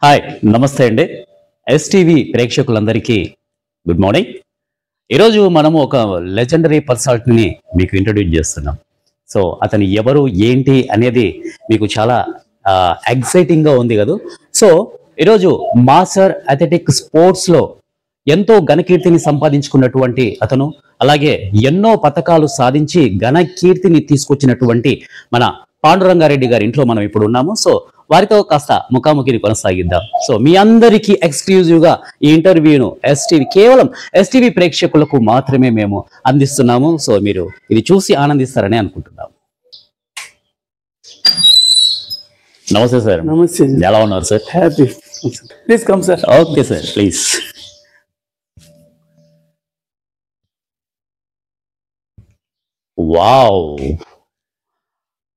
Hi నమస్తే అండి. STV ప్రేక్షకులందరికీ గుడ్ మార్నింగ్. ఈరోజు మనము ఒక లెజెండరీ పర్సనాలిటీని మీకు ఇంట్రడ్యూస్ చేస్తున్నాం. సో అతను ఎవరు ఏంటి అనేది మీకు చాలా ఎక్సైటింగ్గా ఉంది కదా. సో ఈరోజు మాస్టర్ అథ్లెటిక్ స్పోర్ట్స్లో ఎంతో ఘనకీర్తిని సంపాదించుకున్నటువంటి అతను, అలాగే ఎన్నో పథకాలు సాధించి ఘనకీర్తిని తీసుకొచ్చినటువంటి మన పాండురంగారెడ్డి గారి ఇంట్లో మనం ఇప్పుడు ఉన్నాము. సో వారితో కాస్త ముఖాముఖిని కొనసాగిద్దాం. సో మీ అందరికీ ఎక్స్క్లూజివ్ గా ఈ ఇంటర్వ్యూను కేవలం ఎస్టీవీ ప్రేక్షకులకు మాత్రమే మేము అందిస్తున్నాము. సో మీరు ఇది చూసి ఆనందిస్తారని అనుకుంటున్నాము. నమస్తే సార్. నమస్తే. ఎలా ఉన్నారు sir? Happy. Please come sir. Okay sir, please. Wow,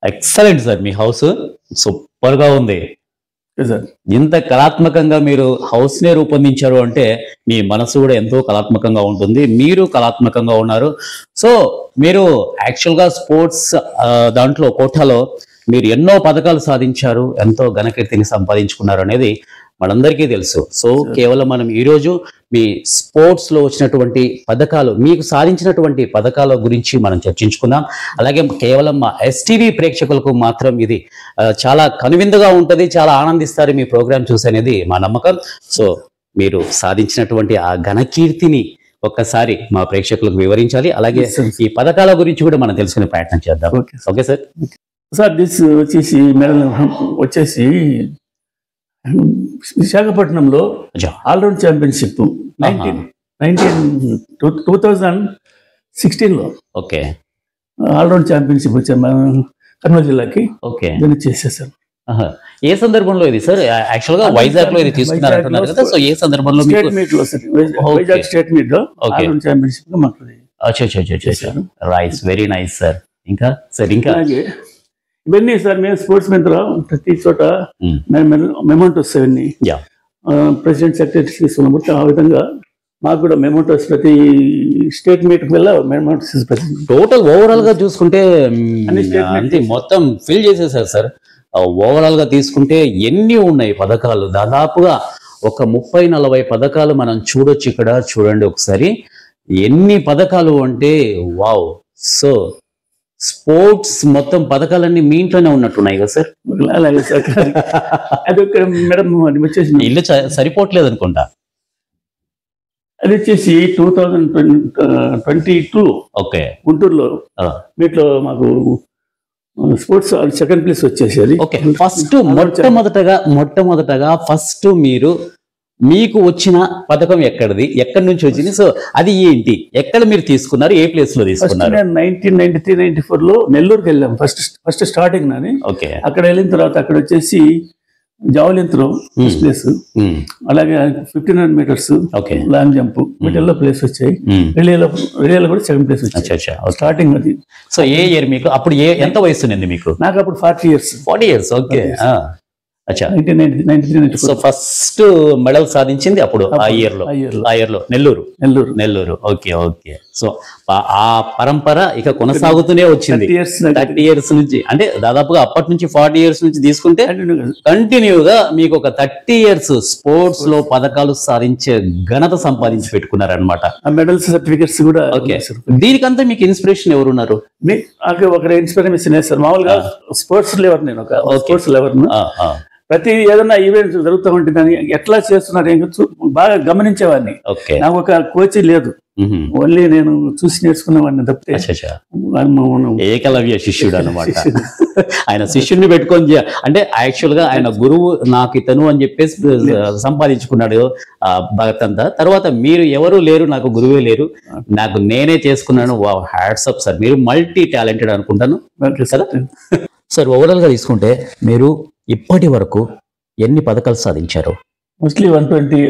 excellent sir. Me house super గా ఉంది. ఇంత కళాత్మకంగా మీరు హౌస్ నే రూపొందించారు అంటే మీ మనసు కూడా ఎంతో కళాత్మకంగా ఉంటుంది. మీరు కళాత్మకంగా ఉన్నారు. సో మీరు యాక్చువల్ గా స్పోర్ట్స్ దాంట్లో కోటాలో మీరు ఎన్నో పథకాలు సాధించారు, ఎంతో ఘనకీర్తిని సంపాదించుకున్నారు అనేది మనందరికీ తెలుసు. సో కేవలం మనం ఈరోజు మీ స్పోర్ట్స్ లో వచ్చినటువంటి పథకాలు, మీకు సాధించినటువంటి పథకాల గురించి మనం చర్చించుకుందాం. అలాగే కేవలం మా ఎస్టీవీ ప్రేక్షకులకు మాత్రం ఇది చాలా కనువిందుగా ఉంటుంది, చాలా ఆనందిస్తారు మీ ప్రోగ్రామ్ చూసి అనేది మా నమ్మకం. సో మీరు సాధించినటువంటి ఆ ఘనకీర్తిని ఒక్కసారి మా ప్రేక్షకులకు వివరించాలి. అలాగే ఈ పథకాల గురించి కూడా మనం తెలుసుకునే ప్రయత్నం చేద్దాం. Okay sir. సార్ దిస్ వచ్చేసి మెడల్ వచ్చేసి విశాఖపట్నంలో ఆల్రౌండ్ ఛాంపియన్షిప్ 2016లో ఓకే ఆల్రౌండ్ ఛాంపియన్షిప్ వచ్చాము కర్నూలు జిల్లాకి. ఓకే, దీన్ని చేసేసారు. ఏ సందర్భంలో ఇది సార్? యాక్చువల్ గా వైజాగ్ లో ఇది తీసుకున్నారు అంటున్నారు కదా. సో ఏ సందర్భంలో? స్టేట్ మీట్ లో సార్, వైజాగ్ స్టేట్ మీట్ లో ఆల్రౌండ్ ఛాంపియన్షిప్ లో మాకు రైస్. Very nice sir. ఇంకా సార్ ఇంకా ఇవన్నీ సార్ మేము స్పోర్ట్స్ మెన్ ప్రతి చోట మెమోంటోస్ ఇవన్నీ ప్రెసిడెంట్ సెక్రటరీ తీసుకున్నప్పుడు ఆ విధంగా మాకు కూడా మెమోంటోస్ ప్రతి స్టేట్ మీట్ వల్ల మెమోంటోస్ టోటల్ ఓవరాల్ గా చూసుకుంటే అంటే మొత్తం ఫిల్ చేసేసారు సార్. ఓవరాల్ గా తీసుకుంటే ఎన్ని ఉన్నాయి పథకాలు? దాదాపుగా ఒక 30-40 పథకాలు మనం చూడొచ్చు. ఇక్కడ చూడండి ఒకసారి ఎన్ని పథకాలు అంటే వావ్. సో స్పోర్ట్స్ మొత్తం పథకాలన్నీ మీ ఇంట్లోనే ఉన్నట్టున్నాయి కదా సార్? అలాగే సార్. అది మేడం వచ్చేసి ఇల్లు సరిపోవట్లేదు అనుకుంటా. అది వచ్చేసి 2022 ఓకే గుంటూరులో వీటిలో మాకు స్పోర్ట్స్ సెకండ్ ప్లేస్ వచ్చేసి. ఓకే, ఫస్ట్ మొట్టమొదటగా ఫస్ట్ మీకు వచ్చిన పథకం ఎక్కడిది, ఎక్కడి నుంచి వచ్చింది? సో అది ఏంటి, ఎక్కడ మీరు తీసుకున్నారు, ఏ ప్లేస్ లో తీసుకున్నారు? 1993-94 లో నెల్లూరుకి వెళ్ళాం ఫస్ట్ స్టార్టింగ్ నాని. ఓకే, అక్కడ వెళ్ళిన తర్వాత అక్కడ వచ్చేసి జావలిన్ త్రో ఫస్ట్ ప్లేస్, అలాగే 1500 మీటర్స్ లాంగ్ జంప్ వీటిల్లో ప్లేస్ వచ్చాయి. రిలేలో కూడా సెకండ్ ప్లేస్ వచ్చాయి స్టార్టింగ్ అది. సో ఏ ఇయర్ మీకు? అప్పుడు ఎంత వయసు ఉంది మీకు? నాకు అప్పుడు 40 years. ఓకే. అచ్చా, 1993. సో ఫస్ట్ మెడల్ సాధించింది అప్పుడు ఆ ఇయర్ లో నెల్లూరు. ఓకే. సో ఆ పరంపర ఇక కొనసాగుతూనే వచ్చింది 30 years నుంచి. అంటే దాదాపుగా అప్పటి నుంచి 40 years నుంచి తీసుకుంటే కంటిన్యూగా మీకు ఒక 30 years స్పోర్ట్స్ లో పథకాలు సాధించే ఘనత సంపాదించి పెట్టుకున్నారనమాట. మెడల్స్, సర్టిఫికెట్స్ కూడా. ఓకే, దీనికంతా మీకు ఇన్స్పిరేషన్ ఎవరున్నారు? ఒక ఇన్స్పిరేషన్ సార్. మామూలుగా స్పోర్ట్స్ లెవర్, నేను ఒక స్పోర్ట్స్ లెవర్. ప్రతి ఏదైనా ఈవెంట్స్ జరుగుతూ ఉంటుంది, ఎట్లా చేస్తున్నారు బాగా గమనించేవాడిని. నాకు ఒక కోచ్ లేదు, ఓన్లీ నేను చూసి నేర్చుకునేవాడిని తప్పితే. ఏకలవ్య శిష్యుడు అనమాట. ఆయన శిష్యుడిని పెట్టుకొని అంటే యాక్చువల్ గా ఆయన గురువు నాకు ఇతను అని చెప్పేసి సంపాదించుకున్నాడు భగత్ అంతా. తర్వాత మీరు ఎవరు లేరు, నాకు గురువే లేరు, నాకు నేనే చేసుకున్నాను. Wow, hats up sir. మీరు మల్టీ టాలెంటెడ్ అనుకుంటాను కదా సార్. ఓవరాల్ గా తీసుకుంటే మీరు ఇప్పటి వరకు ఎన్ని పథకాలు సాధించారు? మోస్ట్లీ 120.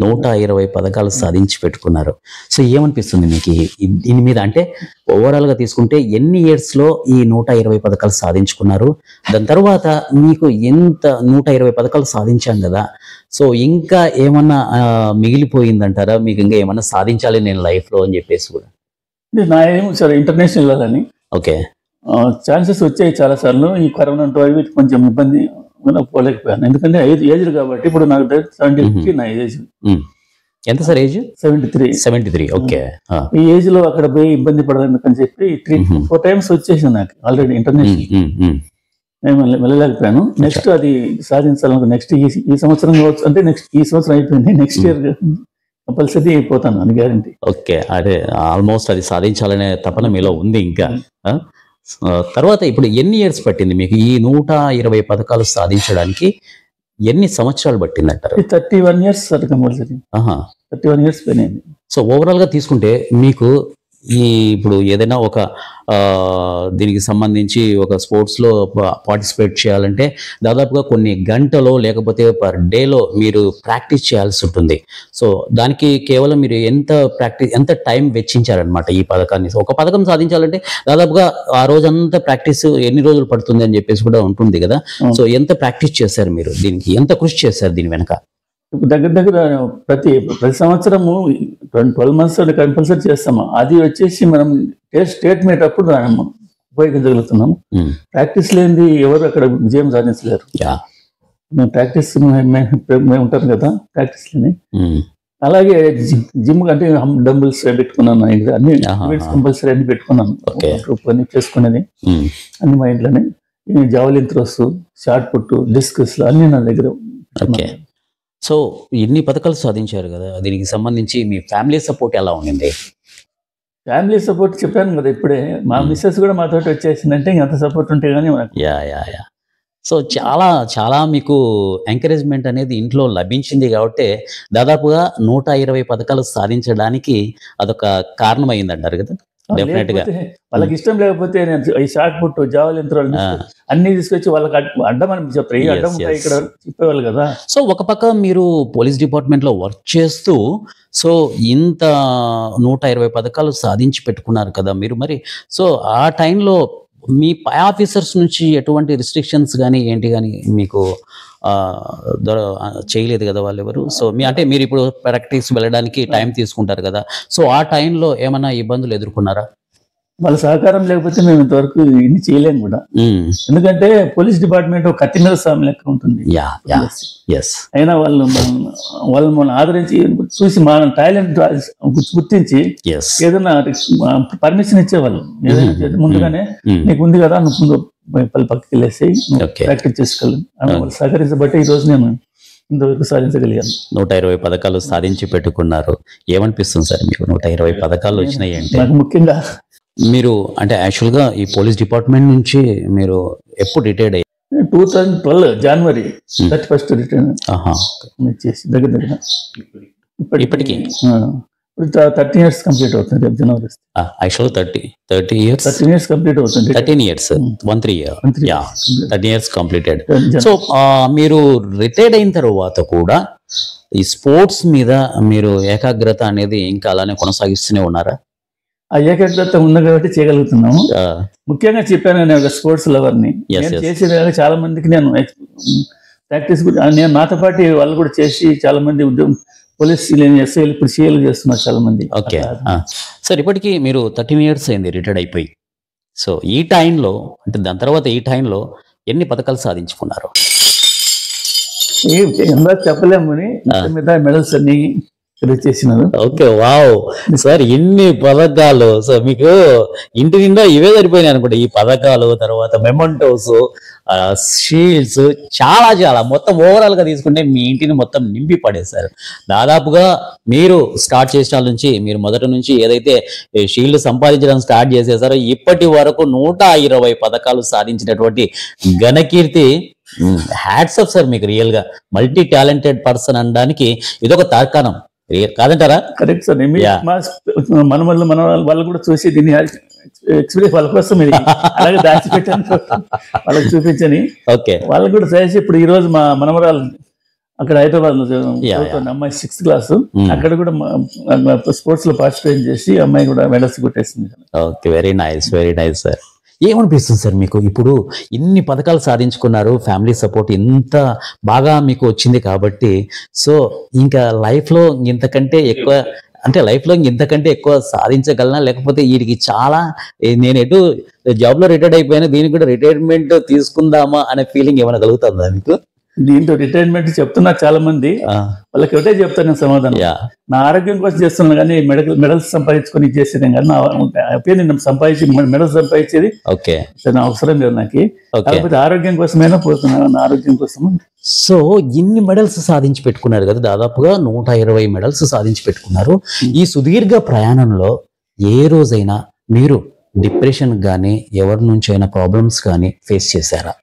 120 పథకాలు సాధించి పెట్టుకున్నారు. సో ఏమనిపిస్తుంది మీకు దీని మీద? అంటే ఓవరాల్ గా తీసుకుంటే ఎన్ని ఇయర్స్ లో ఈ 120 పథకాలు సాధించుకున్నారు? దాని తర్వాత మీకు ఎంత 120 పథకాలు సాధించాం కదా, సో ఇంకా ఏమన్నా మిగిలిపోయిందంటారా? మీకు ఇంకా ఏమన్నా సాధించాలి నేను లైఫ్ లో అని చెప్పేసి కూడా? నా ఏమో సార్ ఇంటర్నేషనల్ వెళ్ళాలని. ఓకే, ఛాన్సెస్ వచ్చాయి చాలా సార్లు. ఈ కరోనా అవి కొంచెం ఇబ్బంది పోలేకపోయాను, ఎందుకంటే ఏజ్ కాబట్టి. ఇప్పుడు నాకు 73 నా ఏజ్. ఎంత సార్ ఏజ్? 73. ఓకే. ఈ ఏజ్ లో అక్కడ పోయి ఇబ్బంది పడదని చెప్పి 3-4 టైమ్స్ వచ్చేసింది నాకు ఆల్రెడీ ఇంటర్నేషనల్. నేను వెళ్ళలేకపోయాను. నెక్స్ట్ అది సాధించాలను. నెక్స్ట్ ఈ సంవత్సరం అంటే నెక్స్ట్ ఈ సంవత్సరం అయిపోయింది, నెక్స్ట్ ఇయర్ కంపల్సరీ అయిపోతాను అని గ్యారంటీ. ఓకే, అదే ఆల్మోస్ట్ అది సాధించాలనే తపన మీలో ఉంది ఇంకా. తర్వాత ఇప్పుడు ఎన్ని ఇయర్స్ పట్టింది మీకు ఈ 120 పథకాలు సాధించడానికి? ఎన్ని సంవత్సరాలు పట్టింది అంటారు? 31 years సార్ కంపల్సరీ. 31 years పోయినాయి. సో ఓవరాల్ గా తీసుకుంటే మీకు ఇప్పుడు ఏదైనా ఒక దీనికి సంబంధించి ఒక స్పోర్ట్స్లో పార్టిసిపేట్ చేయాలంటే దాదాపుగా కొన్ని గంటలో లేకపోతే పర్ డేలో మీరు ప్రాక్టీస్ చేయాల్సి ఉంటుంది. సో దానికి కేవలం మీరు ఎంత టైం వెచ్చించారనమాట ఈ పథకాన్ని? ఒక పథకం సాధించాలంటే దాదాపుగా ఆ రోజంతా ప్రాక్టీస్ ఎన్ని రోజులు పడుతుంది అని చెప్పేసి కూడా ఉంటుంది కదా. సో ఎంత ప్రాక్టీస్ చేశారు మీరు దీనికి? ఎంత కృషి చేశారు దీని వెనక? దగ్గర ప్రతి సంవత్సరము 12 months కంపల్సరీ చేస్తాము. అది వచ్చేసి మనం స్టేట్ మీట్ అప్పుడు ఉపయోగించగలుగుతున్నాము. ప్రాక్టీస్ లేనిది ఎవరు అక్కడ విజయం సాధించలేరు. మేము ప్రాక్టీస్ మేము ఉంటాం కదా ప్రాక్టీస్ లేని. అలాగే జిమ్ అంటే డంబుల్స్ పెట్టుకున్నాను, అన్ని కంపల్సరీ అన్ని పెట్టుకున్నాను. పని చేసుకునేది అన్ని మా ఇంట్లోనే. Javelin throws, shot put, discuss అన్ని నా దగ్గర. సో ఇన్ని పథకాలు సాధించారు కదా, దీనికి సంబంధించి మీ ఫ్యామిలీ సపోర్ట్ ఎలా ఉండింది? ఫ్యామిలీ సపోర్ట్ చెప్పాను కదా ఇప్పుడే, మా మిస్సెస్ కూడా మాతో వచ్చేసిందంటే అంత సపోర్ట్ ఉంటే కానీ. సో చాలా మీకు ఎంకరేజ్మెంట్ అనేది ఇంట్లో లభించింది కాబట్టి దాదాపుగా 120 పథకాలు సాధించడానికి అదొక కారణం అయింది అంటారు కదా. డెఫినెట్ గా వాళ్ళకి ఇష్టం లేకపోతే ఈ షార్ట్ పుట్, జావలిన్ త్రో అన్ని తీసుకొచ్చి వాళ్ళకి అడ్డమని చెప్తారు. ఈ అడ్డం ఇక్కడ చెప్పేవాళ్ళు కదా. సో ఒక పక్క మీరు పోలీస్ డిపార్ట్మెంట్ లో వర్క్ చేస్తూ సో ఇంత 120 పథకాలు సాధించి పెట్టుకున్నారు కదా మీరు. మరి సో ఆ టైంలో మీ పై ఆఫీసర్స్ నుంచి ఎటువంటి రిస్ట్రిక్షన్స్ కానీ ఏంటి కానీ మీకు చేయలేదు కదా వాళ్ళు ఎవరు? సో అంటే మీరు ఇప్పుడు ప్రాక్టీస్ వెళ్ళడానికి టైం తీసుకుంటారు కదా, సో ఆ టైంలో ఏమైనా ఇబ్బందులు ఎదుర్కొన్నారా? వాళ్ళ సహకారం లేకపోతే మేము ఇంతవరకు ఇన్ని చేయలేము కూడా. ఎందుకంటే పోలీస్ డిపార్ట్మెంట్ ఒక కత్తి మీద సామి లెక్క ఉంటుంది. అయినా వాళ్ళు మనం ఆదరించి చూసి మన టాలెంట్ గుర్తించి ఏదైనా పర్మిషన్ ఇచ్చేవాళ్ళు. ఏదైనా ముందుగానే నీకు ఉంది కదా, నువ్వు ముందు పక్కకి వెళ్ళేసి ప్రాక్టీస్ చేసుకోవాలి అని వాళ్ళు సహకరించబట్టి ఈ రోజు నేను ఇంతవరకు సాధించగలిగాను. 120 పథకాలు సాధించి పెట్టుకున్నారు. ఏమనిపిస్తుంది సార్ మీకు 120 పథకాలు వచ్చినాయి అంటే? నాకు ముఖ్యంగా మీరు అంటే యాక్చువల్గా ఈ పోలీస్ డిపార్ట్మెంట్ నుంచి మీరు ఎప్పుడు రిటైర్డ్ అయ్యారు? 2012 January 31st రిటైర్డ్ చేసి దగ్గర ఇప్పటికి 13 years కంప్లీట్ అవుతుంది రేపు జనవరి. యాక్చువల్ 13 years కంప్లీట్ అవుతుంది. 13 years 13 years కంప్లీటెడ్. సో మీరు రిటైర్డ్ అయిన తర్వాత కూడా ఈ స్పోర్ట్స్ మీద మీరు ఏకాగ్రత అనేది ఇంకా అలానే కొనసాగిస్తూనే ఉన్నారా? ఆ ఏకాగ్రత ఉంది కాబట్టి చేయగలుగుతున్నాము. ముఖ్యంగా చెప్పాను, నేను ఒక స్పోర్ట్స్ లవర్ని. చేసేది చాలా మందికి నేను ప్రాక్టీస్ నేను నాతో పాటు వాళ్ళు కూడా చేసి చాలా మంది ఉద్యోగం పోలీస్ ఎస్ఐలు ఇప్పుడు సీఏలు చేస్తున్నారు చాలా మంది. ఓకే సార్, ఇప్పటికీ మీరు 13 years అయింది రిటైర్డ్ అయిపోయి. సో ఈ టైంలో అంటే దాని తర్వాత ఈ టైంలో ఎన్ని పథకాలు సాధించుకున్నారు? చెప్పలేము అని మీద మెడల్స్ అన్ని చేసినారు. ఓకే, వావ్ సార్, ఇన్ని పథకాలు. సో మీకు ఇంటి నిండా ఇవే సరిపోయినాయి అనుకుంటా, ఈ పథకాలు, తర్వాత మెమంటోస్, షీల్డ్స్, చాలా మొత్తం ఓవరాల్ గా తీసుకుంటే మీ ఇంటిని మొత్తం నింపి పడేశారు. దాదాపుగా మీరు స్టార్ట్ చేసిన నుంచి మీరు మొదటి నుంచి ఏదైతే షీల్డ్ సంపాదించడం స్టార్ట్ చేసేసారో ఇప్పటి వరకు 120 పథకాలు సాధించినటువంటి ఘనకీర్తి. హ్యాట్స్ ఆఫ్ సార్ మీకు. రియల్ గా మల్టీ టాలెంటెడ్ పర్సన్ అనడానికి ఇదొక తార్కాణం కాదంటారా? Correct sir. మన వాళ్ళు కూడా చూసి దీన్ని ఎక్స్పీరియన్స్ వాళ్ళ కోసం ఇది అలాగే దాచిపెట్టాను, వాళ్ళకి చూపించని. ఓకే, వాళ్ళకి కూడా చేసి ఇప్పుడు ఈ రోజు మా మనవరాలు అక్కడ హైదరాబాద్ లో అమ్మాయి 6th class, అక్కడ కూడా స్పోర్ట్స్ లో పార్టిసిపేట్ చేసి అమ్మాయి కూడా మెడల్స్ కొట్టేసింది. Okay, very nice sir. ఏమనిపిస్తుంది సార్ మీకు ఇప్పుడు ఇన్ని పథకాలు సాధించుకున్నారు, ఫ్యామిలీ సపోర్ట్ ఇంత బాగా మీకు వచ్చింది కాబట్టి, సో ఇంకా లైఫ్లో ఇంతకంటే ఎక్కువ అంటే లైఫ్ లో ఇంతకంటే ఎక్కువ సాధించగలనా, లేకపోతే వీడికి చాలా నేను ఎటు జాబ్ లో రిటైర్డ్ అయిపోయినా దీనికి కూడా రిటైర్మెంట్ తీసుకుందామా అనే ఫీలింగ్ ఏమైనా కలుగుతుందా మీకు? దీంతో రిటైర్మెంట్ చెప్తున్నారు చాలా మంది, వాళ్ళకి ఒకటే చెప్తాను నేను సమాధానం, నా ఆరోగ్యం కోసం చేస్తున్నాను కానీ మెడల్స్ సంపాదించుకొని చేసేది కానీ నా ఒపీనియన్ సంపాదించి మెడల్స్ సంపాదించేది నా అవసరం లేదు నాకు, కాకపోతే ఆరోగ్యం కోసమైనా పోతున్నాను, నా ఆరోగ్యం కోసం. సో ఇన్ని మెడల్స్ సాధించి పెట్టుకున్నారు కదా, దాదాపుగా 120 మెడల్స్ సాధించి పెట్టుకున్నారు. ఈ సుదీర్ఘ ప్రయాణంలో ఏ రోజైనా మీరు డిప్రెషన్ కానీ ఎవరి నుంచి అయినా ప్రాబ్లమ్స్ కానీ ఫేస్ చేశారా?